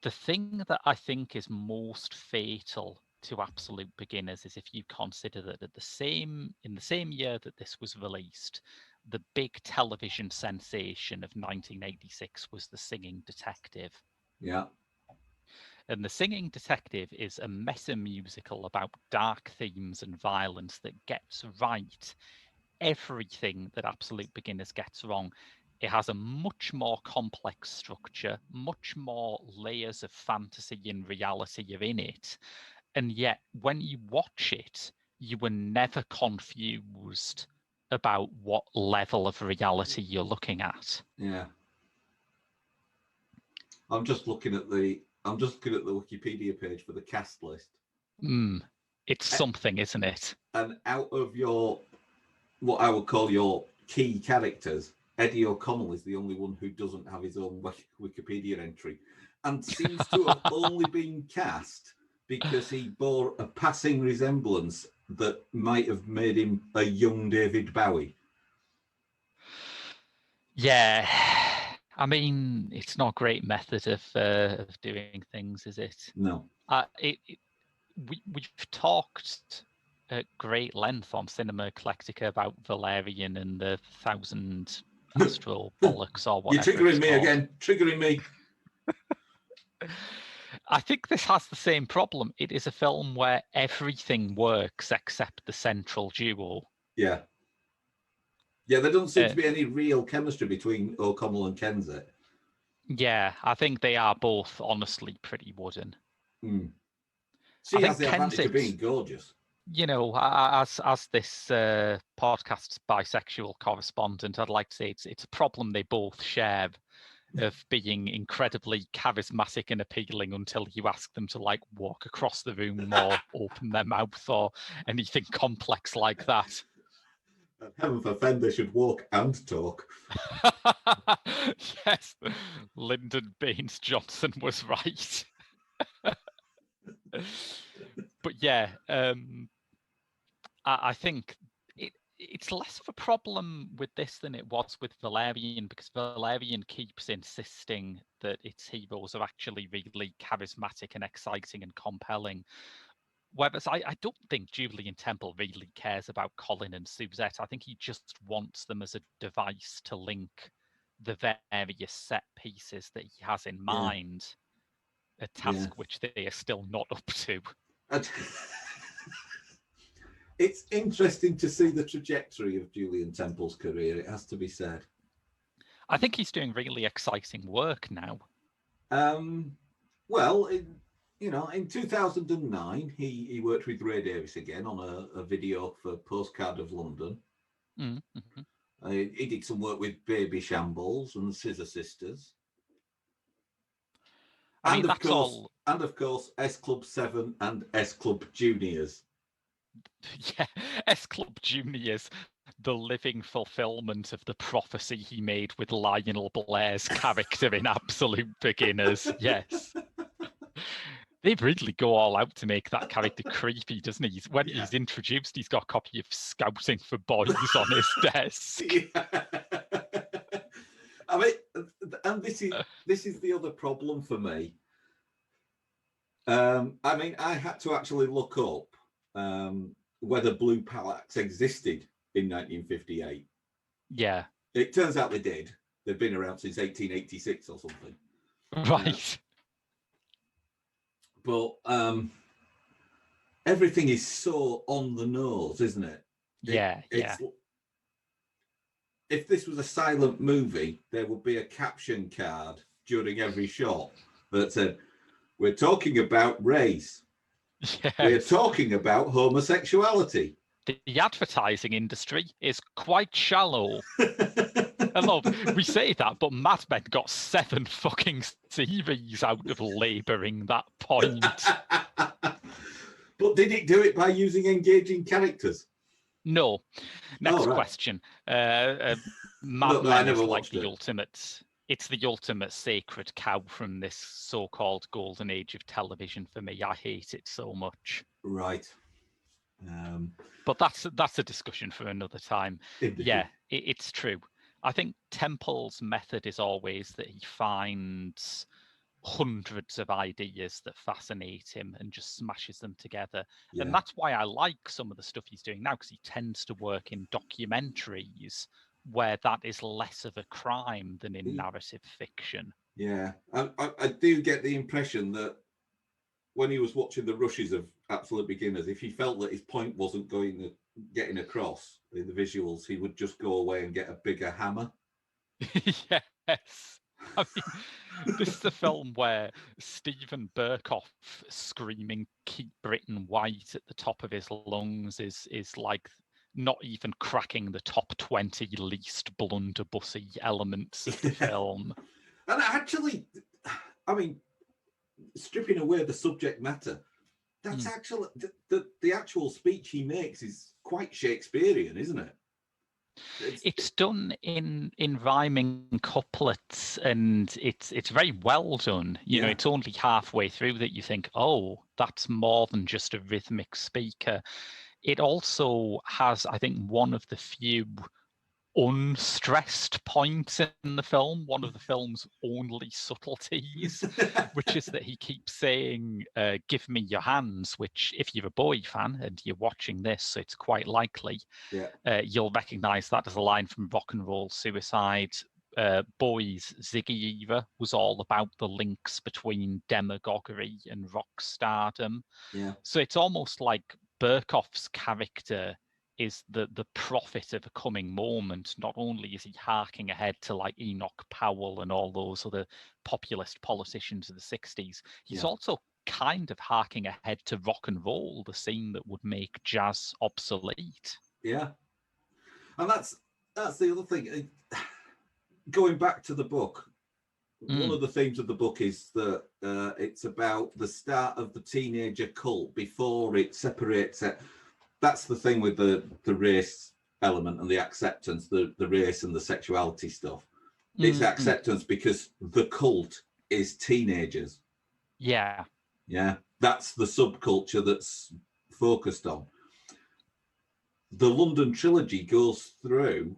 the thing that I think is most fatal to absolute beginners is if you consider that in the same year that this was released, the big television sensation of 1986 was The Singing Detective. Yeah. And The Singing Detective is a meta musical about dark themes and violence that gets right everything that absolute beginners gets wrong. It has a much more complex structure, much more layers of fantasy and reality are in it. And yet, when you watch it, you were never confused about what level of reality you're looking at. Yeah. I'm just looking at the Wikipedia page for the cast list. It's something, isn't it? And out of your, what I would call your key characters, Eddie O'Connell is the only one who doesn't have his own Wikipedia entry, and seems to have only been cast because he bore a passing resemblance that might have made him a young David Bowie. Yeah. I mean, it's not a great method of doing things, is it? No. We've talked at great length on Cinema Eclectica about Valerian and the 1,000 Astral Bollocks or whatever. You're triggering me again. Triggering me. I think this has the same problem. It is a film where everything works except the central duo. Yeah. Yeah, there doesn't seem to be any real chemistry between O'Connell and Kensit. Yeah, I think they are both honestly pretty wooden. She has the advantage of being gorgeous. You know, as this podcast's bisexual correspondent, I'd like to say it's a problem they both share, of being incredibly charismatic and appealing until you ask them to like walk across the room or open their mouth or anything complex like that. And heaven forfend they should walk and talk. Yes, Lyndon Baines Johnson was right. But yeah, I think it's less of a problem with this than it was with Valerian, because Valerian keeps insisting that its heroes are actually really charismatic and exciting and compelling. Whereas I don't think Julian Temple really cares about Colin and Suzette. I think he just wants them as a device to link the various set pieces that he has in mind, a task which they are still not up to. It's interesting to see the trajectory of Julian Temple's career, it has to be said. I think he's doing really exciting work now. Well, in 2009, he worked with Ray Davies again on a video for Postcard of London. Mm-hmm. He did some work with Baby Shambles and Scissor Sisters. And of course, S Club 7 and S Club Juniors. Yeah, S Club Juniors, the living fulfillment of the prophecy he made with Lionel Blair's character in Absolute Beginners. Yes. They really go all out to make that character creepy, doesn't he? When he's introduced, he's got a copy of Scouting for Boys on his desk. Yeah. I mean, and this is the other problem for me. I mean, I had to actually look up whether blue pallets existed in 1958. Yeah. It turns out they did. They've been around since 1886 or something. Right. But everything is so on the nose, isn't it? Yeah. If this was a silent movie, there would be a caption card during every shot that said, "We're talking about race. Yes. We're talking about homosexuality." The advertising industry is quite shallow. I love, we say that, but Mad Men got 7 fucking series out of labouring that point. But did it do it by using engaging characters? No. Next right. question. Mad Men is like the ultimate. It's the ultimate sacred cow from this so-called golden age of television for me. I hate it so much. Right. But that's a discussion for another time. Indeed. Yeah, it's true. I think Temple's method is always that he finds hundreds of ideas that fascinate him and just smashes them together. Yeah. And that's why I like some of the stuff he's doing now, because he tends to work in documentaries where that is less of a crime than in narrative fiction. Yeah, I do get the impression that when he was watching the rushes of Absolute Beginners, if he felt that his point wasn't getting across in the visuals, he would just go away and get a bigger hammer. Yes. I mean, this is a film where Stephen Burkoff screaming "Keep Britain White" at the top of his lungs is like not even cracking the top 20 least blunderbussy elements of the film. And actually, I mean, stripping away the subject matter, that's actually the actual speech he makes is quite Shakespearean, isn't it? It's done in rhyming couplets, and it's very well done. You know, it's only halfway through that you think, oh, that's more than just a rhythmic speaker. It also has, I think, one of the few unstressed points in the film, one of the film's only subtleties, which is that he keeps saying, "Give me your hands," which, if you're a Bowie fan and you're watching this, so it's quite likely, you'll recognize that as a line from Rock and Roll Suicide. Bowie's Ziggy era was all about the links between demagoguery and rock stardom. Yeah. So it's almost like Burkoff's character is the prophet of a coming moment. Not only is he harking ahead to like Enoch Powell and all those other populist politicians of the 60s, he's also kind of harking ahead to rock and roll, the scene that would make jazz obsolete. Yeah. And that's the other thing. Going back to the book, one of the themes of the book is that it's about the start of the teenager cult before it separates it. That's the thing with the race element and the acceptance, the race and the sexuality stuff. It's acceptance because the cult is teenagers. Yeah. Yeah. That's the subculture that's focused on. The London trilogy goes through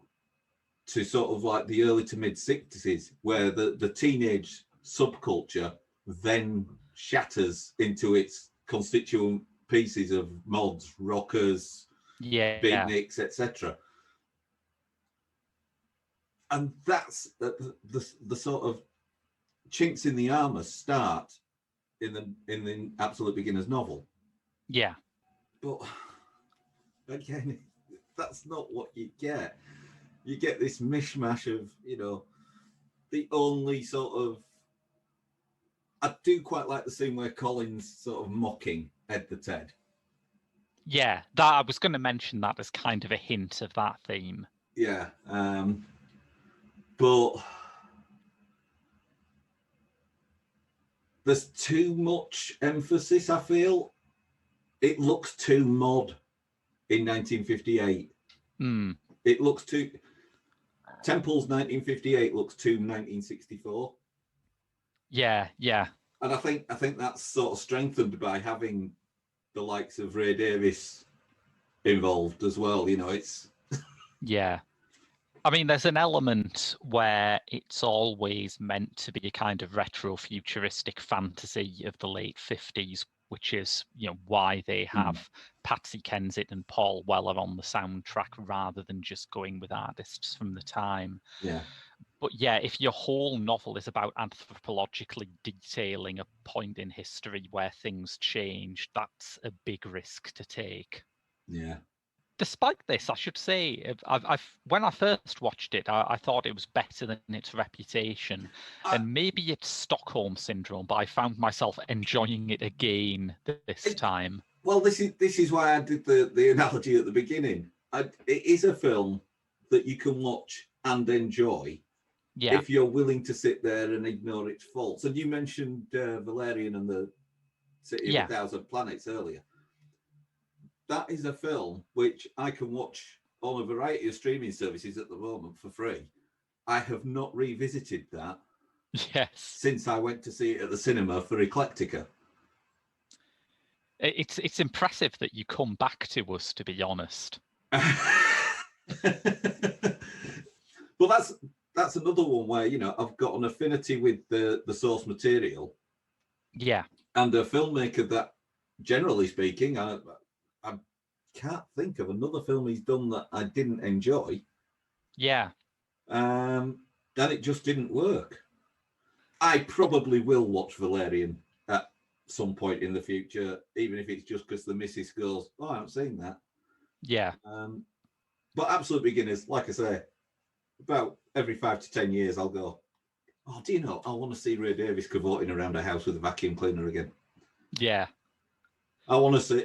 to sort of like the early to mid 60s, where the teenage subculture then shatters into its constituent pieces of mods, rockers, beatniks, etc. And that's the sort of chinks in the armor start in the Absolute Beginner's novel. Yeah. But again, that's not what you get. You get this mishmash of, you know, the only sort of... I do quite like the scene where Colin's sort of mocking Ed the Ted. Yeah, that I was going to mention that as kind of a hint of that theme. Yeah, but there's too much emphasis, I feel. It looks too mod in 1958. It looks too... Temple's 1958 looks too 1964. Yeah. And I think that's sort of strengthened by having the likes of Ray Davies involved as well. You know, it's... Yeah. I mean, there's an element where it's always meant to be a kind of retro-futuristic fantasy of the late 50s, which is, why they have Patsy Kensit and Paul Weller on the soundtrack rather than just going with artists from the time. Yeah. But yeah, if your whole novel is about anthropologically detailing a point in history where things changed, that's a big risk to take. Yeah. Despite this, I should say, when I first watched it, I thought it was better than its reputation, and maybe it's Stockholm syndrome. But I found myself enjoying it again this time. Well, this is why I did the analogy at the beginning. It is a film that you can watch and enjoy if you're willing to sit there and ignore its faults. And you mentioned Valerian and the City of a Thousand Planets earlier. That is a film which I can watch on a variety of streaming services at the moment for free. I have not revisited that since I went to see it at the cinema for Eclectica. It's impressive that you come back to us, to be honest. Well, that's another one where I've got an affinity with the source material. Yeah, and a filmmaker that, generally speaking, I can't think of another film he's done that I didn't enjoy. Yeah. And it just didn't work. I probably will watch Valerian at some point in the future, even if it's just because the missus goes, "Oh, I haven't seen that." Yeah. But Absolute Beginners, like I say, about every 5 to 10 years, I'll go, "Oh, do you know? I want to see Ray Davies cavorting around a house with a vacuum cleaner again." Yeah. I want to see.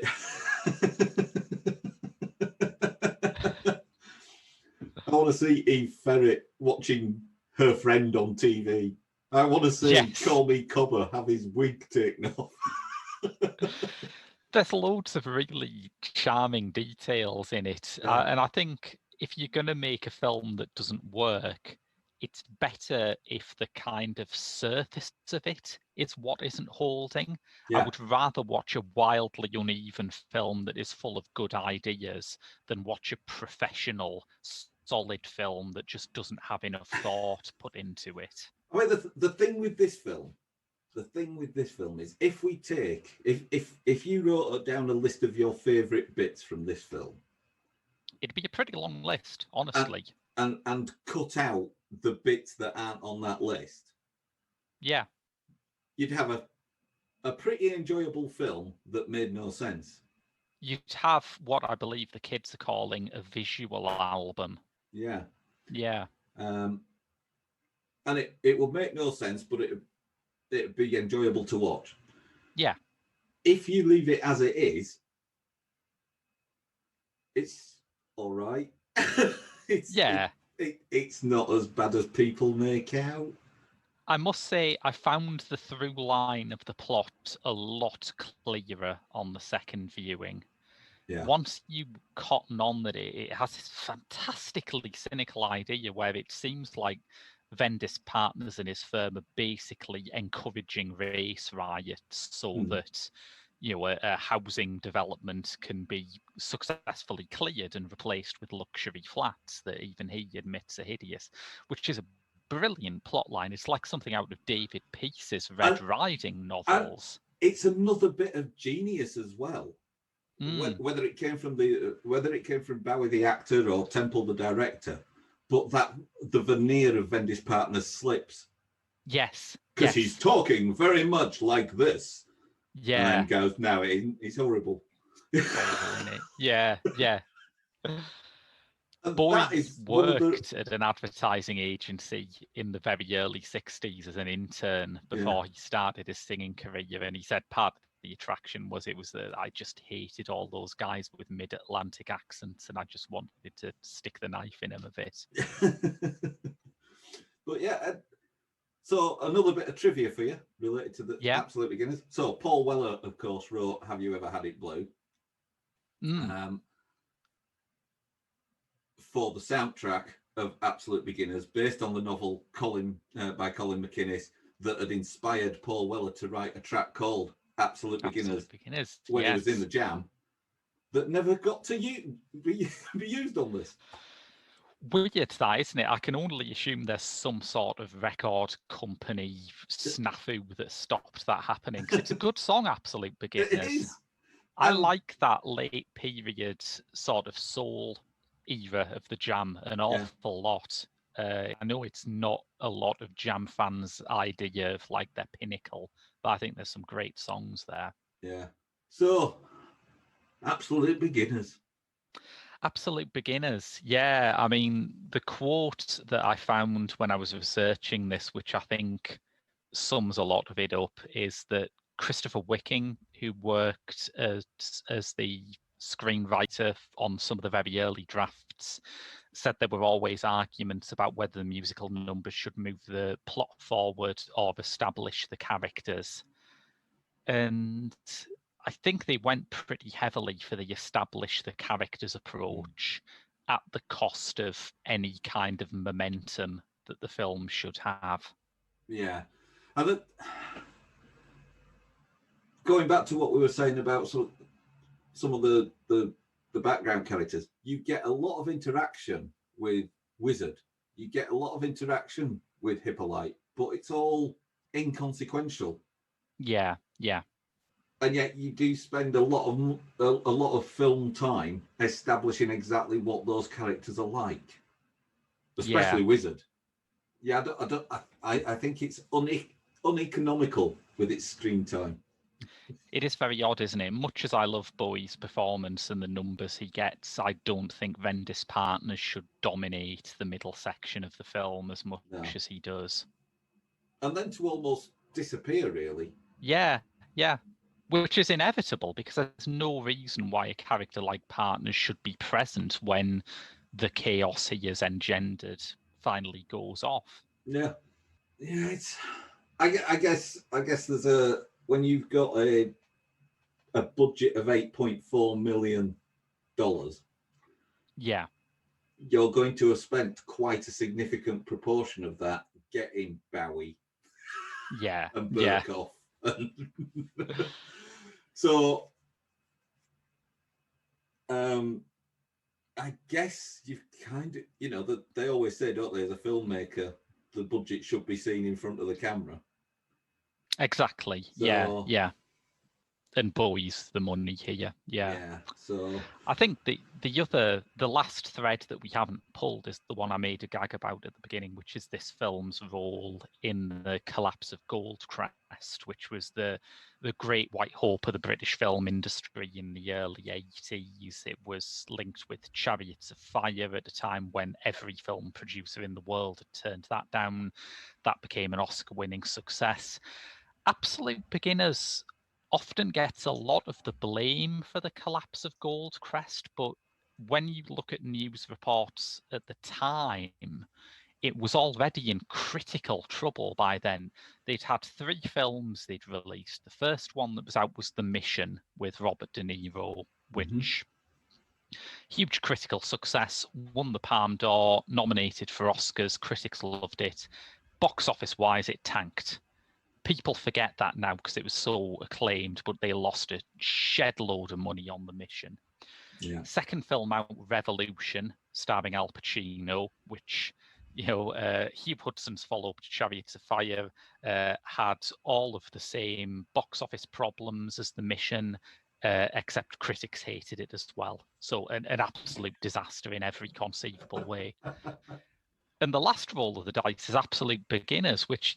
I want to see Eve Ferret watching her friend on TV. I want to see Call Me Cobber have his wig taken off. There's loads of really charming details in it. And I think if you're going to make a film that doesn't work, it's better if the kind of surface of it is what isn't holding. I would rather watch a wildly uneven film that is full of good ideas than watch a professional, solid film that just doesn't have enough thought put into it. I mean, the thing with this film is if you wrote down a list of your favorite bits from this film, it'd be a pretty long list, honestly. And cut out the bits that aren't on that list. Yeah. You'd have a pretty enjoyable film that made no sense. You'd have what I believe the kids are calling a visual album. Yeah. Yeah. And it would make no sense, but it'd be enjoyable to watch. Yeah. If you leave it as it is, it's all right. It's not as bad as people make out. I must say, I found the through line of the plot a lot clearer on the second viewing. Yeah. Once you cotton on that it has this fantastically cynical idea where it seems like Vendis partners in his firm are basically encouraging race riots so that a housing development can be successfully cleared and replaced with luxury flats that even he admits are hideous, which is a brilliant plot line. It's like something out of David Peace's Red Riding novels. It's another bit of genius as well. Whether it came from Bowie the actor or Temple the director, but that the veneer of Vendis partners slips. Yes. Because he's talking very much like this. Yeah. And then goes, no, he's horrible. Yeah. Bowie worked at an advertising agency in the very early 60s as an intern before he started his singing career. And he said part of the attraction was that I just hated all those guys with mid-Atlantic accents and I just wanted to stick the knife in them a bit. But yeah, so another bit of trivia for you related to the Absolute Beginners. So Paul Weller, of course, wrote Have You Ever Had It Blue? For the soundtrack of Absolute Beginners, based on the novel by Colin McInnes that had inspired Paul Weller to write a track called Absolute Beginners when he was in the Jam, that never got to be used on this. weird that, isn't it? I can only assume there's some sort of record company snafu that stopped that happening, because it's a good song, Absolute It Beginners. is. I like that late period sort of soul era of the Jam an awful lot. I know it's not a lot of Jam fans' idea of like their pinnacle, but I think there's some great songs there. Yeah. So, Absolute Beginners. Absolute Beginners. Yeah, I mean, the quote that I found when I was researching this, which I think sums a lot of it up, is that Christopher Wicking, who worked as the screenwriter on some of the very early drafts, said there were always arguments about whether the musical numbers should move the plot forward or establish the characters. And I think they went pretty heavily for the establish the characters approach at the cost of any kind of momentum that the film should have. Yeah. And going back to what we were saying about some of the background characters, you get a lot of interaction with Wizard. You get a lot of interaction with Hippolyte, but it's all inconsequential. Yeah, yeah. And yet you do spend a lot of film time establishing exactly what those characters are like, especially Wizard. Yeah, I think it's uneconomical with its screen time. It is very odd, isn't it? Much as I love Bowie's performance and the numbers he gets, I don't think Vendis Partners should dominate the middle section of the film as much as he does. And then to almost disappear, really. Yeah, yeah. Which is inevitable, because there's no reason why a character like Partners should be present when the chaos he has engendered finally goes off. Yeah, it's. I guess there's when you've got a budget of $8.4 million. Yeah, you're going to have spent quite a significant proportion of that getting Bowie. Yeah, and Burkoff. So, I guess you've kind of, that they always say, don't they, as a filmmaker, the budget should be seen in front of the camera. Exactly. So, yeah. And Bowie's the money here. Yeah. So I think the last thread that we haven't pulled is the one I made a gag about at the beginning, which is this film's role in the collapse of Goldcrest, which was the great white hope of the British film industry in the early 80s. It was linked with Chariots of Fire at a time when every film producer in the world had turned that down. That became an Oscar-winning success. Absolute Beginners often gets a lot of the blame for the collapse of Goldcrest, but when you look at news reports at the time, it was already in critical trouble by then. They'd had 3 films they'd released. The first one that was out was The Mission with Robert De Niro, which huge critical success, won the Palme d'Or, nominated for Oscars, critics loved it. Box office wise, it tanked. People forget that now because it was so acclaimed, but they lost a shed load of money on The Mission. Yeah. Second film out, Revolution, starring Al Pacino, which, Hugh Hudson's follow-up to Chariots of Fire had all of the same box office problems as The Mission, except critics hated it as well. So an absolute disaster in every conceivable way. And the last roll of the dice is Absolute Beginners, which,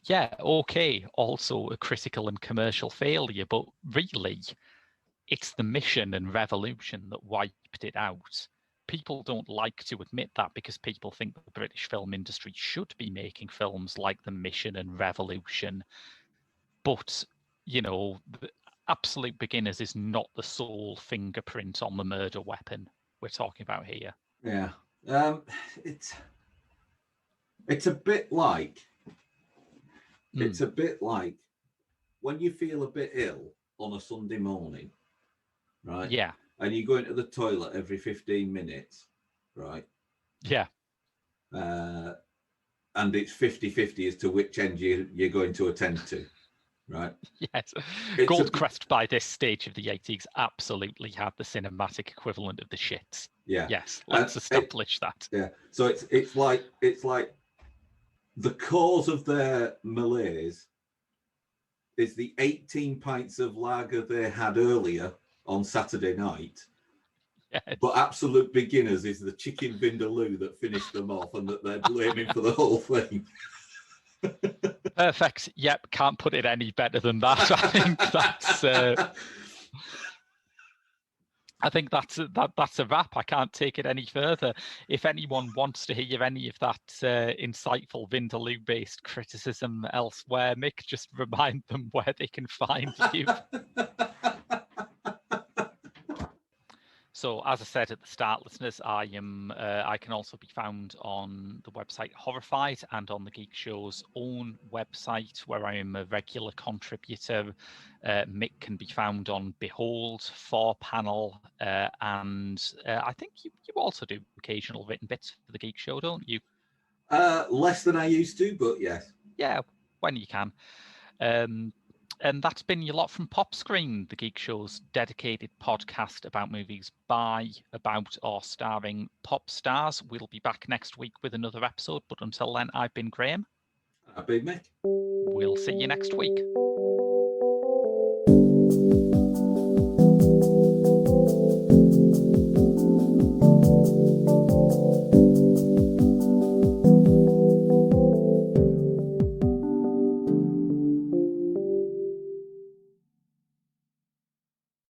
also a critical and commercial failure, but really, it's The Mission and Revolution that wiped it out. People don't like to admit that because people think the British film industry should be making films like The Mission and Revolution. But, the Absolute Beginners is not the sole fingerprint on the murder weapon we're talking about here. Yeah. It's a bit like when you feel a bit ill on a Sunday morning, right? Yeah. And you go into the toilet every 15 minutes, right? Yeah. And it's 50-50 as to which end you're going to attend to. Right. Yes. It's Goldcrest by this stage of the 80s absolutely had the cinematic equivalent of the shits. Yeah. Yes, let's establish that. Yeah. So it's like the cause of their malaise is the 18 pints of lager they had earlier on Saturday night. Yes. But absolute beginners is the chicken vindaloo that finished them off and that they're blaming for the whole thing. Perfect. Yep, can't put it any better than that. I think that's a wrap. I can't take it any further. If anyone wants to hear any of that insightful Vindaloo-based criticism elsewhere, Mick, just remind them where they can find you. So, as I said at the start, listeners, I can also be found on the website Horrified and on the Geek Show's own website, where I am a regular contributor. Mick can be found on Behold, 4Panel, and I think you also do occasional written bits for the Geek Show, don't you? Less than I used to, but yes. Yeah, when you can. And that's been your lot from Pop Screen, the Geek Show's dedicated podcast about movies by, about, or starring pop stars. We'll be back next week with another episode, but until then, I've been Graham. I've been Mick. We'll see you next week.